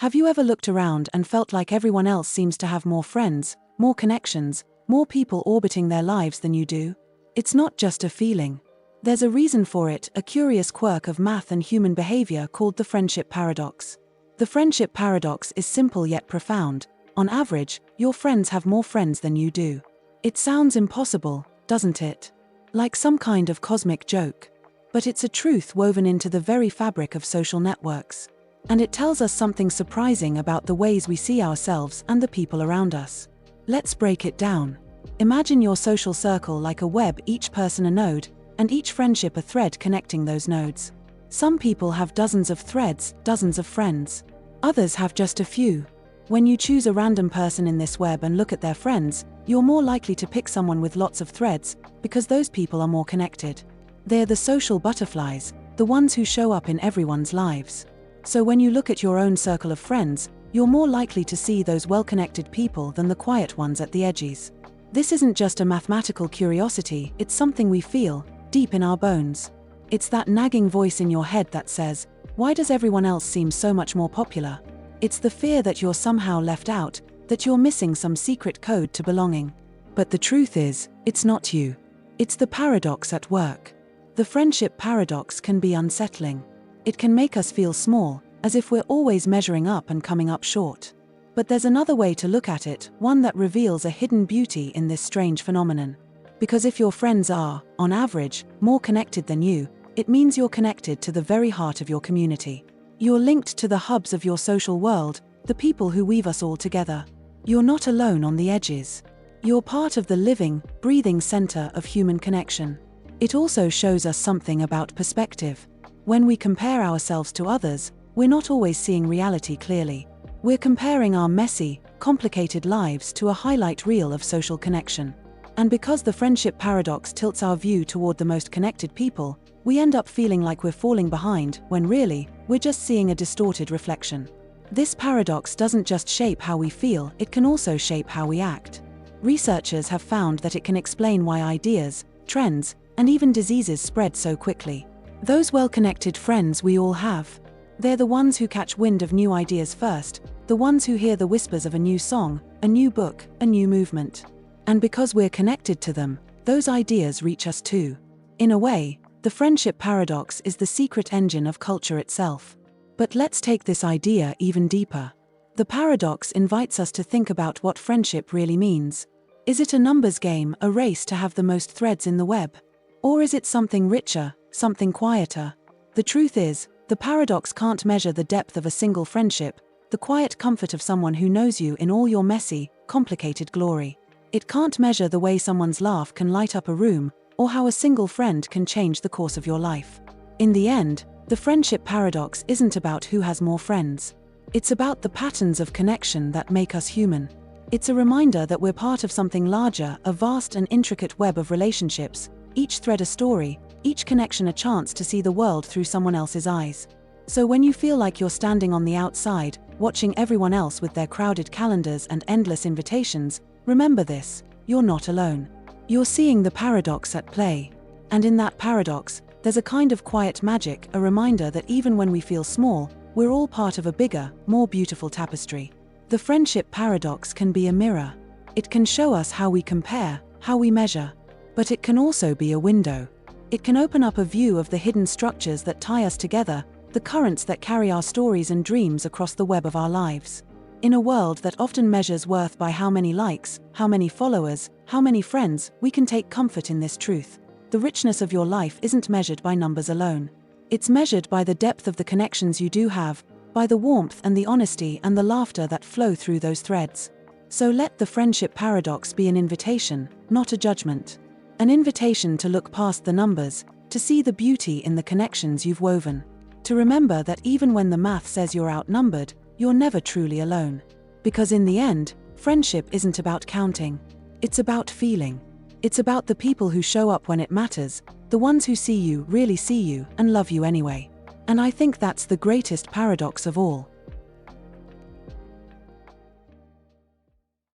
Have you ever looked around and felt like everyone else seems to have more friends, more connections, more people orbiting their lives than you do? It's not just a feeling. There's a reason for it, a curious quirk of math and human behavior called the friendship paradox. The friendship paradox is simple yet profound. On average, your friends have more friends than you do. It sounds impossible, doesn't it? Like some kind of cosmic joke. But it's a truth woven into the very fabric of social networks. And it tells us something surprising about the ways we see ourselves and the people around us. Let's break it down. Imagine your social circle like a web, each person a node, and each friendship a thread connecting those nodes. Some people have dozens of threads, dozens of friends. Others have just a few. When you choose a random person in this web and look at their friends, you're more likely to pick someone with lots of threads, because those people are more connected. They're the social butterflies, the ones who show up in everyone's lives. So when you look at your own circle of friends, you're more likely to see those well-connected people than the quiet ones at the edges. This isn't just a mathematical curiosity, it's something we feel, deep in our bones. It's that nagging voice in your head that says, why does everyone else seem so much more popular? It's the fear that you're somehow left out, that you're missing some secret code to belonging. But the truth is, it's not you. It's the paradox at work. The friendship paradox can be unsettling. It can make us feel small, as if we're always measuring up and coming up short. But there's another way to look at it, one that reveals a hidden beauty in this strange phenomenon. Because if your friends are, on average, more connected than you, it means you're connected to the very heart of your community. You're linked to the hubs of your social world, the people who weave us all together. You're not alone on the edges. You're part of the living, breathing center of human connection. It also shows us something about perspective. When we compare ourselves to others, we're not always seeing reality clearly. We're comparing our messy, complicated lives to a highlight reel of social connection. And because the friendship paradox tilts our view toward the most connected people, we end up feeling like we're falling behind, when really, we're just seeing a distorted reflection. This paradox doesn't just shape how we feel, it can also shape how we act. Researchers have found that it can explain why ideas, trends, and even diseases spread so quickly. Those well-connected friends we all have. They're the ones who catch wind of new ideas first, the ones who hear the whispers of a new song, a new book, a new movement. And because we're connected to them, those ideas reach us too. In a way, the friendship paradox is the secret engine of culture itself. But let's take this idea even deeper. The paradox invites us to think about what friendship really means. Is it a numbers game, a race to have the most threads in the web? Or is it something richer, something quieter? The truth is, the paradox can't measure the depth of a single friendship, the quiet comfort of someone who knows you in all your messy, complicated glory. It can't measure the way someone's laugh can light up a room, or how a single friend can change the course of your life. In the end, the friendship paradox isn't about who has more friends. It's about the patterns of connection that make us human. It's a reminder that we're part of something larger, a vast and intricate web of relationships, each thread a story, each connection a chance to see the world through someone else's eyes. So when you feel like you're standing on the outside, watching everyone else with their crowded calendars and endless invitations, remember this: you're not alone. You're seeing the paradox at play. And in that paradox, there's a kind of quiet magic, a reminder that even when we feel small, we're all part of a bigger, more beautiful tapestry. The friendship paradox can be a mirror. It can show us how we compare, how we measure. But it can also be a window. It can open up a view of the hidden structures that tie us together, the currents that carry our stories and dreams across the web of our lives. In a world that often measures worth by how many likes, how many followers, how many friends, we can take comfort in this truth. The richness of your life isn't measured by numbers alone. It's measured by the depth of the connections you do have, by the warmth and the honesty and the laughter that flow through those threads. So let the friendship paradox be an invitation, not a judgment. An invitation to look past the numbers, to see the beauty in the connections you've woven. To remember that even when the math says you're outnumbered, you're never truly alone. Because in the end, friendship isn't about counting. It's about feeling. It's about the people who show up when it matters, the ones who see you, really see you, and love you anyway. And I think that's the greatest paradox of all.